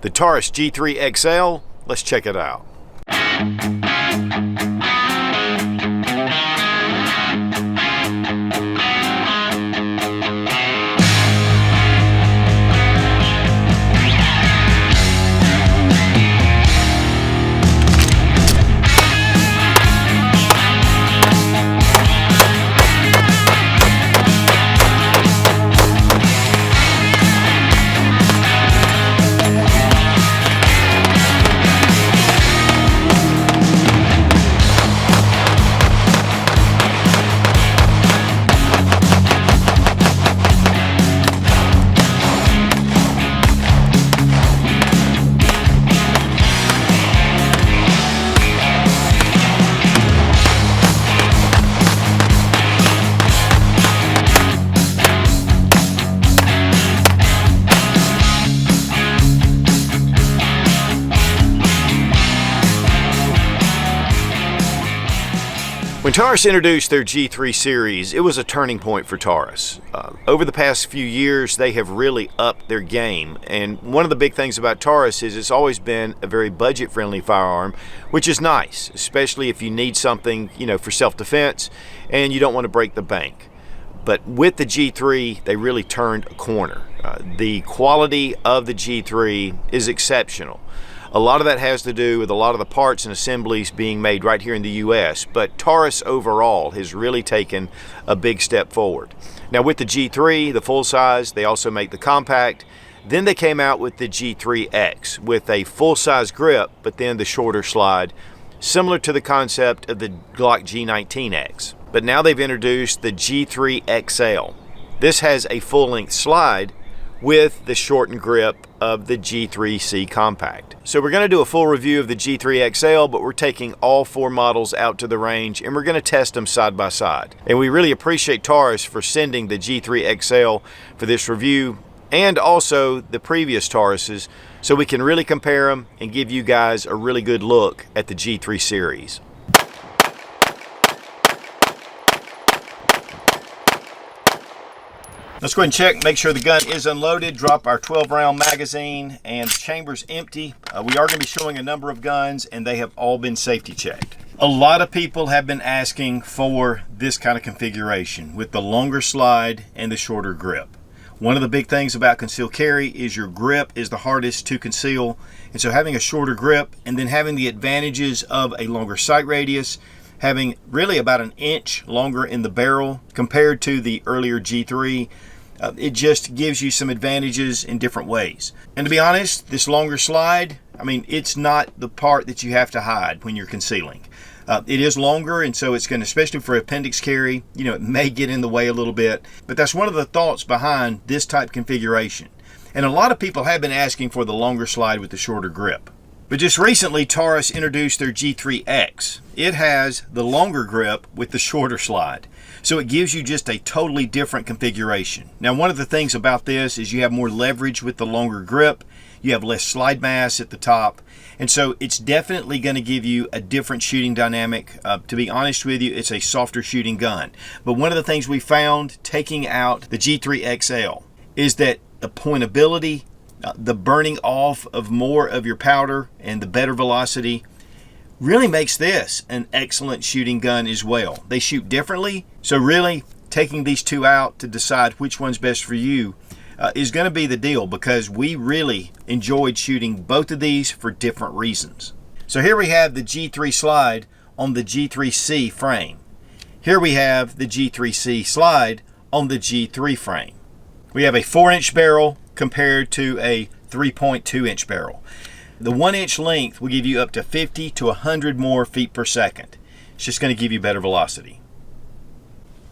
The Taurus G3XL, let's check it out. When Taurus introduced their G3 series, it was a turning point for Taurus. Over the past few years, they have really upped their game. And one of the big things about Taurus is it's always been a very budget-friendly firearm, which is nice, especially if you need something, for self-defense and you don't want to break the bank. But with the G3, they really turned a corner. The quality of the G3 is exceptional. A lot of that has to do with a lot of the parts and assemblies being made right here in the US, but Taurus overall has really taken a big step forward. Now with the G3, the full size, they also make the compact. Then they came out with the G3X with a full-size grip, but then the shorter slide, similar to the concept of the Glock G19X. But now they've introduced the G3XL. This has a full-length slide with the shortened grip of the G3C compact. So we're going to do a full review of the G3XL, but we're taking all four models out to the range and we're going to test them side by side. And we really appreciate Taurus for sending the G3XL for this review and also the previous Tauruses, so we can really compare them and give you guys a really good look at the G3 series. Let's go ahead and check, make sure the gun is unloaded, drop our 12-round magazine, and the chamber's empty. We are going to be showing a number of guns, and they have all been safety checked. A lot of people have been asking for this kind of configuration with the longer slide and the shorter grip. One of the big things about concealed carry is your grip is the hardest to conceal, and so having a shorter grip and then having the advantages of a longer sight radius, having really about an inch longer in the barrel compared to the earlier G3, it just gives you some advantages in different ways. And to be honest, this longer slide, it's not the part that you have to hide when you're concealing. It is longer, and so it's going to, especially for appendix carry, it may get in the way a little bit, but that's one of the thoughts behind this type configuration. And a lot of people have been asking for the longer slide with the shorter grip. But just recently, Taurus introduced their G3X. It has the longer grip with the shorter slide. So it gives you just a totally different configuration. Now, one of the things about this is you have more leverage with the longer grip. You have less slide mass at the top. And so it's definitely going to give you a different shooting dynamic. To be honest with you, it's a softer shooting gun. But one of the things we found taking out the G3XL is that the pointability, the burning off of more of your powder and the better velocity really makes this an excellent shooting gun as well. They shoot differently, so really taking these two out to decide which one's best for you is going to be the deal, because we really enjoyed shooting both of these for different reasons. So here we have the G3 slide on the G3C frame. Here we have the G3C slide on the G3 frame. We have a 4-inch barrel compared to a 3.2-inch barrel. The 1-inch length will give you up to 50 to 100 more feet per second. It's just going to give you better velocity.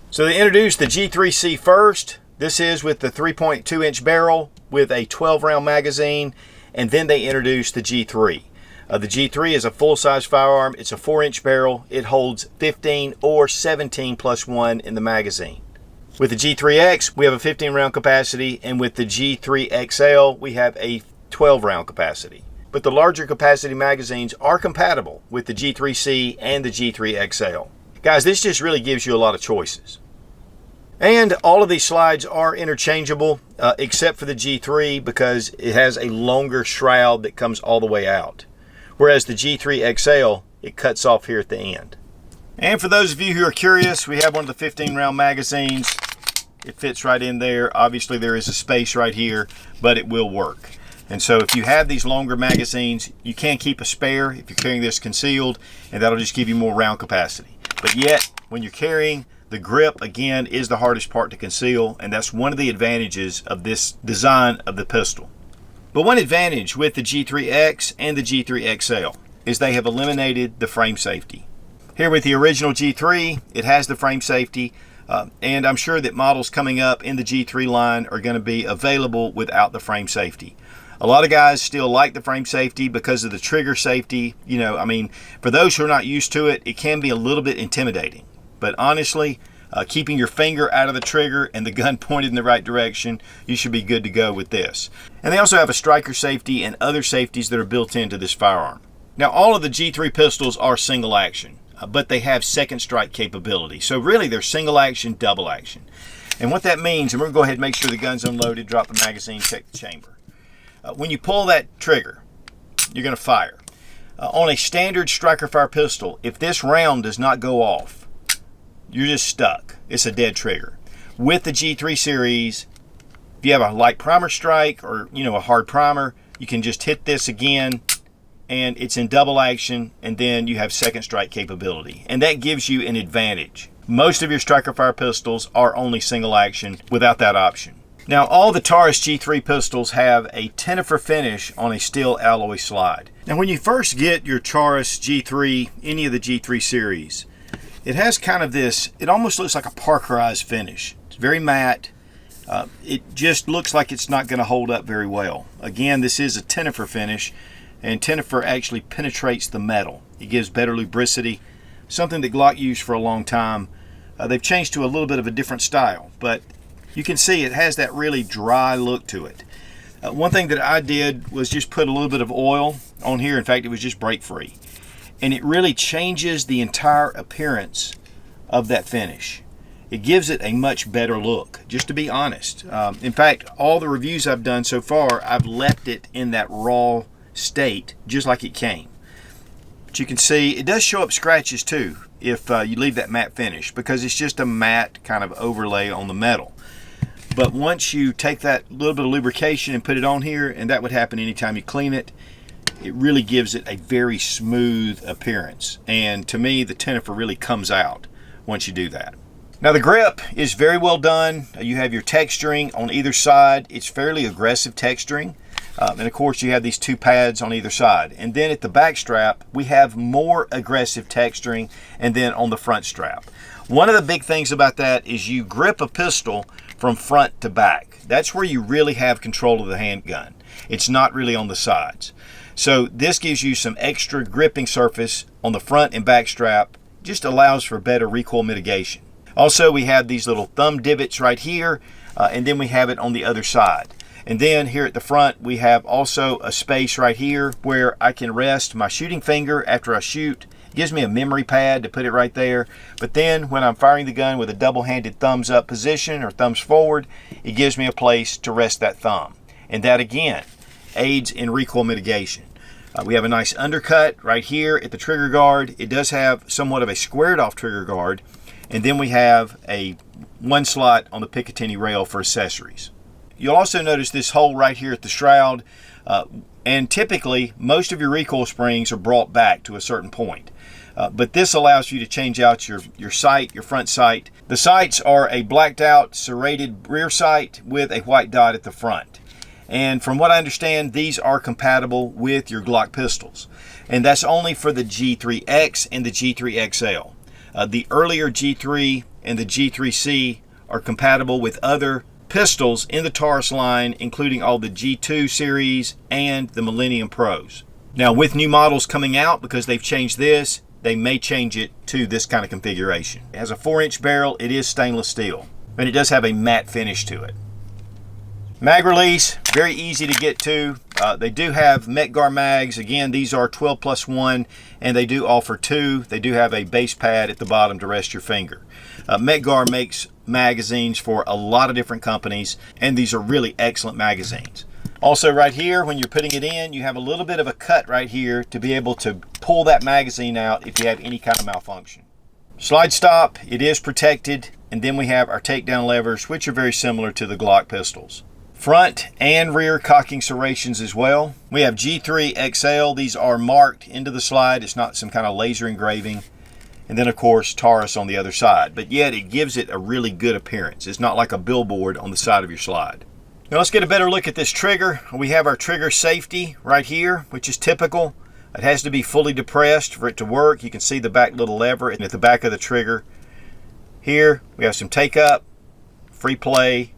So they introduced the G3C first. This is with the 3.2-inch barrel with a 12-round magazine, and then they introduced the G3. The G3 is a full-size firearm. It's a 4-inch barrel. It holds 15 or 17 plus 1 in the magazine. With the G3X, we have a 15-round capacity, and with the G3XL, we have a 12-round capacity. But the larger capacity magazines are compatible with the G3C and the G3XL. Guys, this just really gives you a lot of choices. And all of these slides are interchangeable, except for the G3, because it has a longer shroud that comes all the way out. Whereas the G3XL, it cuts off here at the end. And for those of you who are curious, we have one of the 15 round magazines. It fits right in there. Obviously there is a space right here, but it will work. And so if you have these longer magazines, you can keep a spare if you're carrying this concealed, and that'll just give you more round capacity. But yet, when you're carrying, the grip, again, is the hardest part to conceal, and that's one of the advantages of this design of the pistol. But one advantage with the G3X and the G3XL is they have eliminated the frame safety. Here with the original G3, it has the frame safety, and I'm sure that models coming up in the G3 line are going to be available without the frame safety. A lot of guys still like the frame safety because of the trigger safety. You know, I mean, for those who are not used to it, it can be a little bit intimidating. But honestly, keeping your finger out of the trigger and the gun pointed in the right direction, you should be good to go with this. And they also have a striker safety and other safeties that are built into this firearm. Now, all of the G3 pistols are single action, but they have second strike capability. So really, they're single action, double action. And what that means, and we're going to go ahead and make sure the gun's unloaded, drop the magazine, check the chamber. When you pull that trigger, you're going to fire. On a standard striker fire pistol, if this round does not go off, you're just stuck. It's a dead trigger. With the G3 series, if you have a light primer strike or a hard primer, you can just hit this again and it's in double action, and then you have second strike capability. And that gives you an advantage. Most of your striker fire pistols are only single action without that option. Now, all the Taurus G3 pistols have a Tenifer finish on a steel alloy slide. Now, when you first get your Taurus G3, any of the G3 series, it has kind of this, it almost looks like a parkerized finish. It's very matte. It just looks like it's not going to hold up very well. Again, this is a Tenifer finish, and Tenifer actually penetrates the metal. It gives better lubricity, something that Glock used for a long time. They've changed to a little bit of a different style, but you can see it has that really dry look to it. One thing that I did was just put a little bit of oil on here. In fact, it was just break free. And it really changes the entire appearance of that finish. It gives it a much better look, just to be honest. In fact, all the reviews I've done so far, I've left it in that raw state, just like it came. But you can see it does show up scratches too if you leave that matte finish, because it's just a matte kind of overlay on the metal. But once you take that little bit of lubrication and put it on here, and that would happen anytime you clean it, it really gives it a very smooth appearance. And to me, the Tenifer really comes out once you do that. Now, the grip is very well done. You have your texturing on either side. It's fairly aggressive texturing. And of course, you have these two pads on either side. And then at the back strap, we have more aggressive texturing, and then on the front strap. One of the big things about that is you grip a pistol from front to back. That's where you really have control of the handgun. It's not really on the sides. So this gives you some extra gripping surface on the front and back strap. Just allows for better recoil mitigation. Also, we have these little thumb divots right here, and then we have it on the other side. And then here at the front, we have also a space right here where I can rest my shooting finger after I shoot. It gives me a memory pad to put it right there. But then when I'm firing the gun with a double-handed thumbs up position or thumbs forward, it gives me a place to rest that thumb. And that, again, aids in recoil mitigation. We have a nice undercut right here at the trigger guard. It does have somewhat of a squared off trigger guard. And then we have a one slot on the Picatinny rail for accessories. You'll also notice this hole right here at the shroud. And typically, most of your recoil springs are brought back to a certain point. But this allows you to change out your sight, your front sight. The sights are a blacked out serrated rear sight with a white dot at the front. And from what I understand, these are compatible with your Glock pistols. And that's only for the G3X and the G3XL. The earlier G3 and the G3C are compatible with other pistols in the Taurus line, including all the G2 series and the Millennium Pros. Now, with new models coming out, because they've changed this, they may change it to this kind of configuration. It has a 4-inch barrel. It is stainless steel, and it does have a matte finish to it. Mag release, very easy to get to. They do have Metgar mags. Again, these are 12+1, and they do offer 2. They do have a base pad at the bottom to rest your finger. Metgar makes magazines for a lot of different companies, and these are really excellent magazines. Also right here, when you're putting it in, you have a little bit of a cut right here to be able to pull that magazine out if you have any kind of malfunction. Slide stop, it is protected, and then we have our takedown levers, which are very similar to the Glock pistols. Front and rear cocking serrations as well. We have G3XL. These are marked into the slide. It's not some kind of laser engraving. And then of course Taurus on the other side, but yet it gives it a really good appearance. It's not like a billboard on the side of your slide. Now let's get a better look at this trigger. We have our trigger safety right here, which is typical. It has to be fully depressed for it to work. You can see the back little lever at the back of the trigger. Here we have some take up, free play,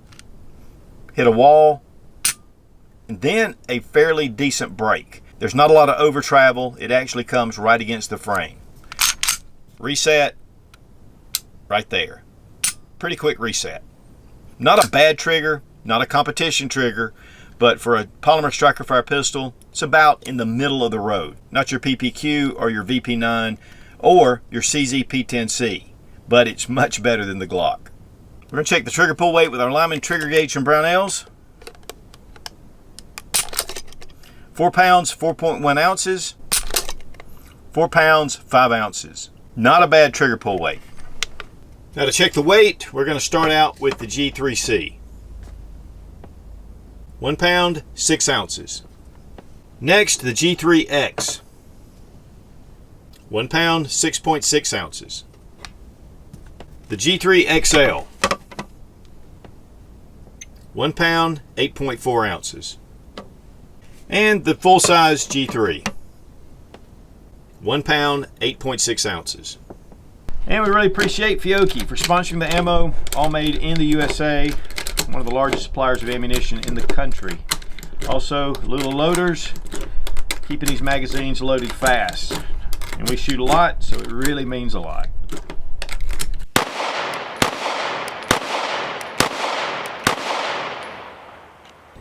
hit a wall, and then a fairly decent brake. There's not a lot of over travel. It actually comes right against the frame. Reset right there. Pretty quick reset. Not a bad trigger, not a competition trigger, but for a polymer striker fire pistol, it's about in the middle of the road. Not your PPQ or your VP9 or your CZ P10C, but it's much better than the Glock. We're going to check the trigger pull weight with our Lyman trigger gauge from Brownells. 4 pounds, 4.1 ounces. 4 pounds, 5 ounces. Not a bad trigger pull weight. Now to check the weight, we're going to start out with the G3C. 1 pound, 6 ounces. Next, the G3X. 1 pound, 6.6 ounces. The G3XL. 1 pound, 8.4 ounces. And the full-size G3. 1 pound, 8.6 ounces. And we really appreciate Fiocchi for sponsoring the ammo, all made in the USA, one of the largest suppliers of ammunition in the country. Also, little loaders, keeping these magazines loaded fast. And we shoot a lot, so it really means a lot.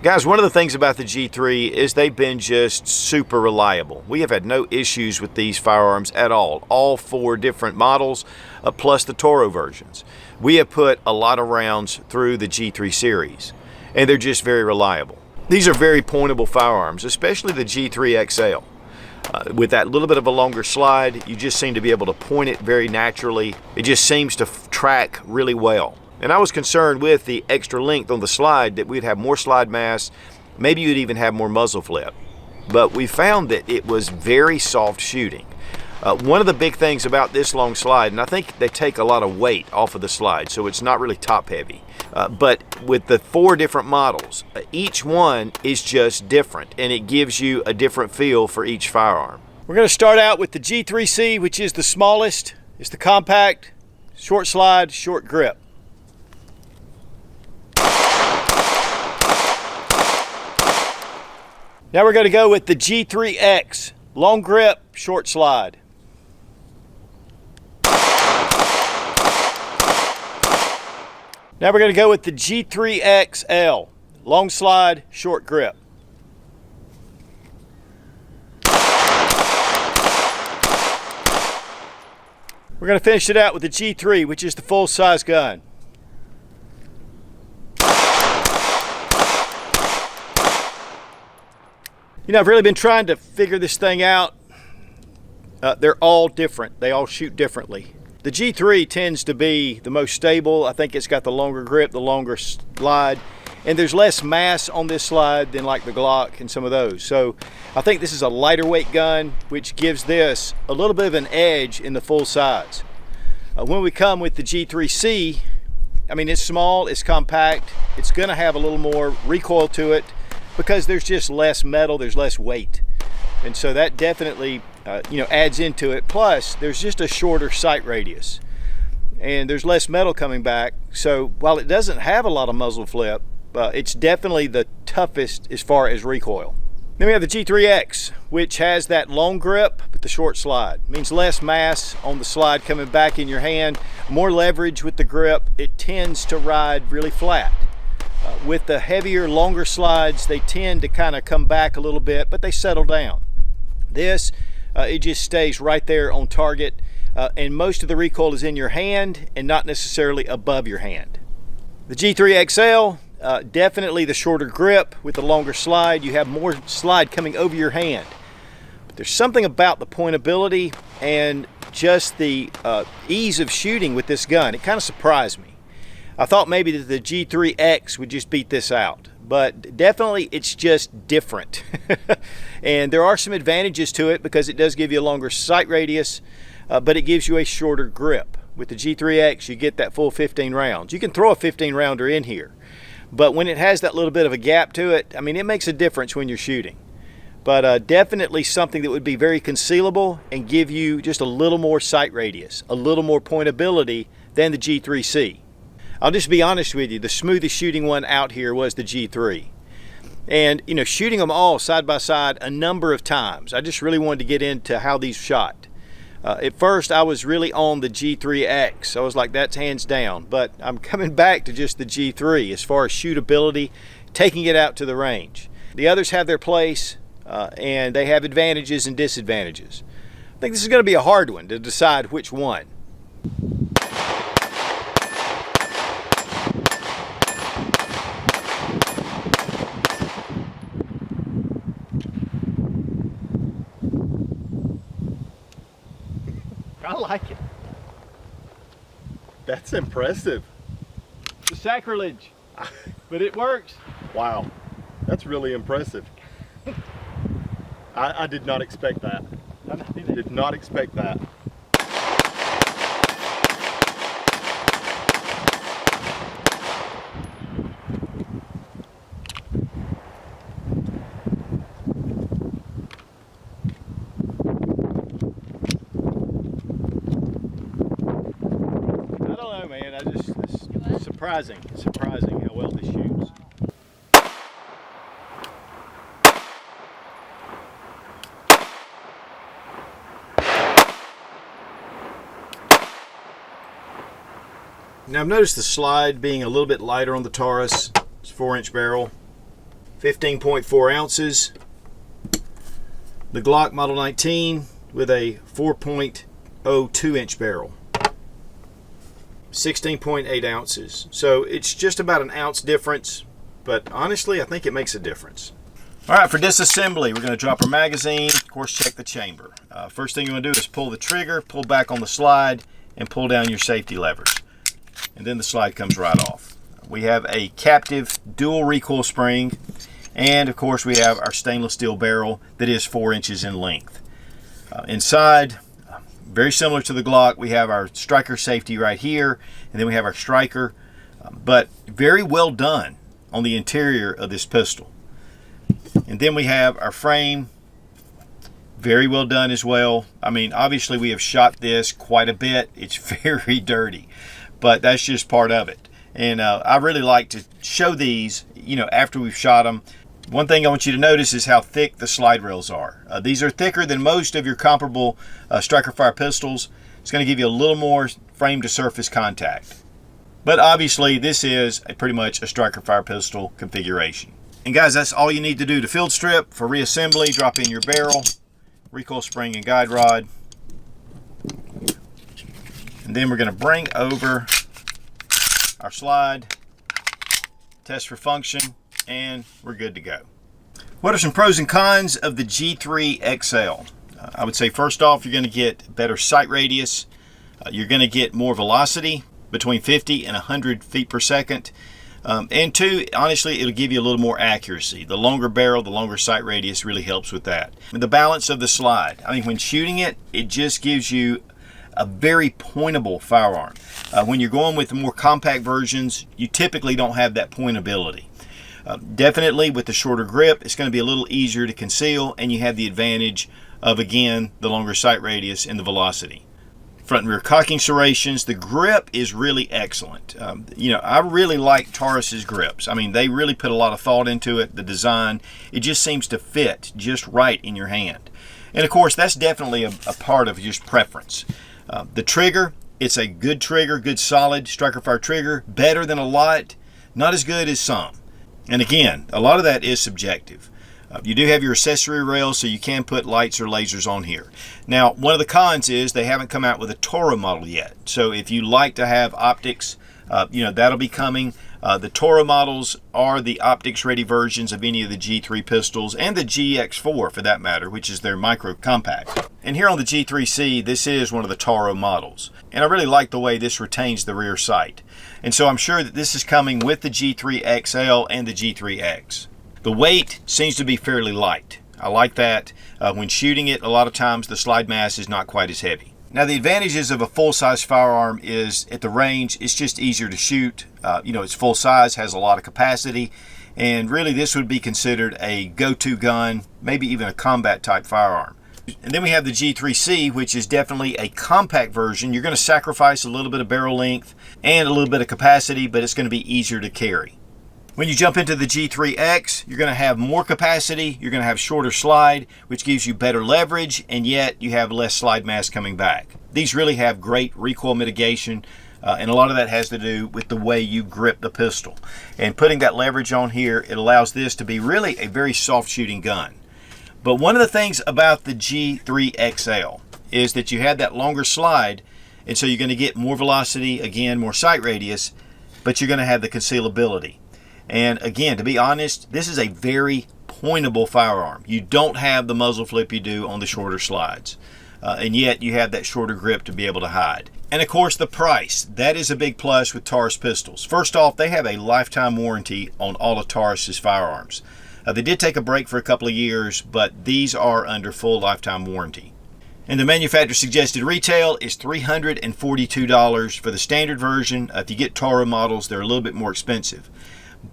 Guys, one of the things about the G3 is they've been just super reliable. We have had no issues with these firearms at all 4 different models, plus the Toro versions. We have put a lot of rounds through the G3 series, and they're just very reliable. These are very pointable firearms, especially the G3XL. With that little bit of a longer slide, you just seem to be able to point it very naturally. It just seems to track really well. And I was concerned with the extra length on the slide that we'd have more slide mass, maybe you'd even have more muzzle flip. But we found that it was very soft shooting. One of the big things about this long slide, and I think they take a lot of weight off of the slide, so it's not really top heavy. But with the 4 different models, each one is just different, and it gives you a different feel for each firearm. We're going to start out with the G3C, which is the smallest. It's the compact, short slide, short grip. Now we're going to go with the G3X, long grip, short slide. Now we're going to go with the G3XL, long slide, short grip. We're going to finish it out with the G3, which is the full-size gun. You know, I've really been trying to figure this thing out. They're all different. They all shoot differently. The G3 tends to be the most stable. I think it's got the longer grip, the longer slide, and there's less mass on this slide than like the Glock and some of those. So I think this is a lighter weight gun, which gives this a little bit of an edge in the full size. When we come with the G3C, I mean, it's small, it's compact, it's gonna have a little more recoil to it, because there's just less metal, there's less weight. And so that definitely adds into it. Plus, there's just a shorter sight radius. And there's less metal coming back. So while it doesn't have a lot of muzzle flip, it's definitely the toughest as far as recoil. Then we have the G3X, which has that long grip, but the short slide. It means less mass on the slide coming back in your hand, more leverage with the grip. It tends to ride really flat. With the heavier, longer slides, they tend to kind of come back a little bit, but they settle down. This, it just stays right there on target. and most of the recoil is in your hand and not necessarily above your hand. The G3XL, definitely the shorter grip with the longer slide. You have more slide coming over your hand. But there's something about the pointability and just the ease of shooting with this gun. It kind of surprised me. I thought maybe that the G3X would just beat this out, but definitely it's just different. And there are some advantages to it because it does give you a longer sight radius, but it gives you a shorter grip. With the G3X, you get that full 15 rounds. You can throw a 15 rounder in here, but when it has that little bit of a gap to it, I mean, it makes a difference when you're shooting. But definitely something that would be very concealable and give you just a little more sight radius, a little more pointability than the G3C. I'll just be honest with you, the smoothest shooting one out here was the G3. And, you know, shooting them all side by side a number of times, I just really wanted to get into how these shot. At first, I was really on the G3X. I was like, that's hands down. But I'm coming back to just the G3 as far as shootability, taking it out to the range. The others have their place, and they have advantages and disadvantages. I think this is going to be a hard one to decide which one. I like it. That's impressive. It's sacrilege, but it works. Wow, that's really impressive. I did not expect that. I did not expect that. Surprising how well this shoots. Now I've noticed the slide being a little bit lighter on the Taurus. It's a 4-inch barrel, 15.4 ounces. The Glock Model 19 with a 4.02-inch barrel. 16.8 ounces. So it's just about an ounce difference, but honestly, I think it makes a difference. All right, for disassembly, we're going to drop our magazine. Of course, check the chamber. First thing you want to do is pull the trigger, pull back on the slide, and pull down your safety levers. And then the slide comes right off. We have a captive dual recoil spring, and of course, we have our stainless steel barrel that is 4 inches in length. Inside, very similar to the Glock, we have our striker safety right here, and then we have our striker, but very well done on the interior of this pistol. And then we have our frame, very well done as well. I mean, obviously we have shot this quite a bit. It's very dirty, but that's just part of it. And I really like to show these, you know, after we've shot them. One thing I want you to notice is how thick the slide rails are. These are thicker than most of your comparable striker fire pistols. It's going to give you a little more frame to surface contact. But obviously this is pretty much a striker fire pistol configuration. And guys, that's all you need to do to field strip. For reassembly, drop in your barrel, recoil spring and guide rod. And then we're going to bring over our slide, test for function, and we're good to go. What are some pros and cons of the G3XL? I would say first off, you're going to get better sight radius. You're going to get more velocity, between 50 and 100 feet per second. And two, honestly, it'll give you a little more accuracy. The longer barrel, the longer sight radius really helps with that. And the balance of the slide. I mean, when shooting it, it just gives you a very pointable firearm. When you're going with the more compact versions, you typically don't have that pointability. Definitely with the shorter grip, it's going to be a little easier to conceal, and you have the advantage of, again, the longer sight radius and the velocity. Front and rear cocking serrations, the grip is really excellent. You know, I really like Taurus's grips. I mean, they really put a lot of thought into it, the design. It just seems to fit just right in your hand. And of course, that's definitely a part of just preference. The trigger, it's a good trigger, good solid striker fire trigger, better than a lot, not as good as some. And again, a lot of that is subjective. You do have your accessory rail, so you can put lights or lasers on here. Now, one of the cons is they haven't come out with a Toro model yet. So if you like to have optics, that'll be coming. The Toro models are the optics ready versions of any of the G3 pistols, and the GX4 for that matter, which is their micro compact. And here on the G3C, this is one of the Toro models. And I really like the way this retains the rear sight. And so I'm sure that this is coming with the G3XL and the G3X. The weight seems to be fairly light. I like that. When shooting it, a lot of times the slide mass is not quite as heavy. Now, the advantages of a full-size firearm is at the range, it's just easier to shoot. It's full size, has a lot of capacity, and really this would be considered a go-to gun, maybe even a combat type firearm. And then we have the G3C, which is definitely a compact version. You're going to sacrifice a little bit of barrel length and a little bit of capacity, but it's going to be easier to carry. When you jump into the G3X, you're going to have more capacity, you're going to have shorter slide, which gives you better leverage, and yet you have less slide mass coming back. These really have great recoil mitigation, and a lot of that has to do with the way you grip the pistol. And putting that leverage on here, it allows this to be really a very soft shooting gun. But one of the things about the G3XL is that you have that longer slide, and so you're going to get more velocity, again, more sight radius, but you're going to have the concealability. And again, to be honest, this is a very pointable firearm. You don't have the muzzle flip you do on the shorter slides. And yet you have that shorter grip to be able to hide. And of course, the price. That is a big plus with Taurus pistols. First off, they have a lifetime warranty on all of Taurus's firearms. They did take a break for a couple of years, but these are under full lifetime warranty. And the manufacturer suggested retail is $342 for the standard version. If you get Toro models, they're a little bit more expensive.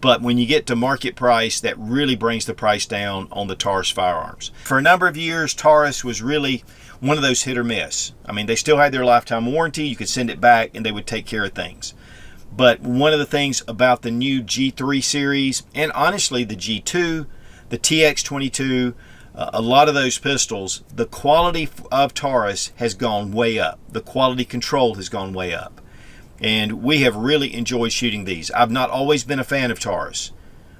But when you get to market price, that really brings the price down on the Taurus firearms. For a number of years, Taurus was really one of those hit or miss. I mean, they still had their lifetime warranty. You could send it back and they would take care of things. But one of the things about the new G3 series, and honestly the G2, the TX22, a lot of those pistols, the quality of Taurus has gone way up. The quality control has gone way up. And we have really enjoyed shooting these. I've not always been a fan of Taurus,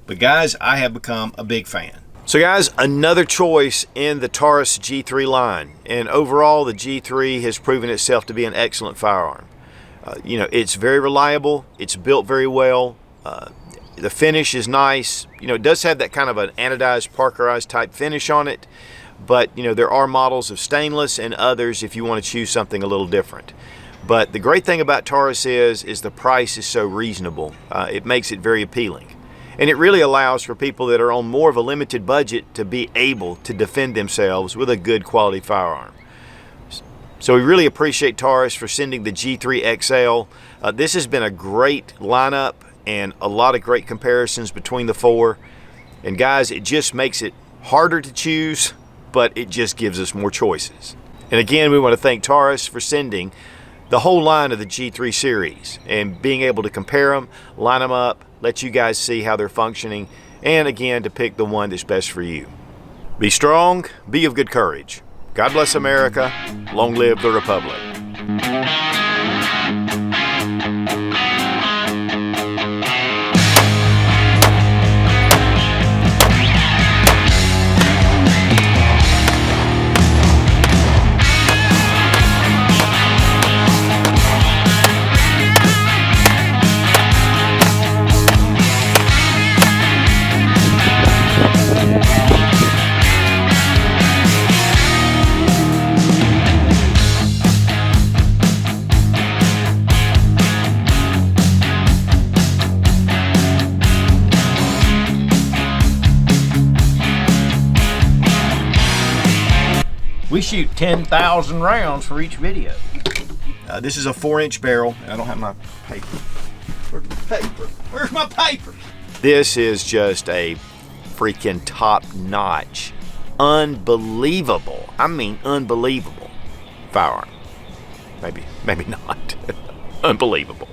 but guys, I have become a big fan. So guys, another choice in the Taurus G3 line. And overall, the G3 has proven itself to be an excellent firearm. It's very reliable. It's built very well. The finish is nice. It does have that kind of an anodized, parkerized type finish on it. But, there are models of stainless and others if you want to choose something a little different. But the great thing about Taurus is the price is so reasonable. It makes it very appealing. And it really allows for people that are on more of a limited budget to be able to defend themselves with a good quality firearm. So we really appreciate Taurus for sending the G3XL. This has been a great lineup and a lot of great comparisons between the four. And guys, it just makes it harder to choose, but it just gives us more choices. And again, we want to thank Taurus for sending the whole line of the G3 series and being able to compare them, line them up, let you guys see how they're functioning, and again, to pick the one that's best for you. Be strong, be of good courage. God bless America. Long live the Republic. We shoot 10,000 rounds for each video. This is a 4-inch barrel. I don't have my paper. Where's my paper? Where's my paper? This is just a freaking top-notch, unbelievable, I mean unbelievable firearm. Maybe not. Unbelievable.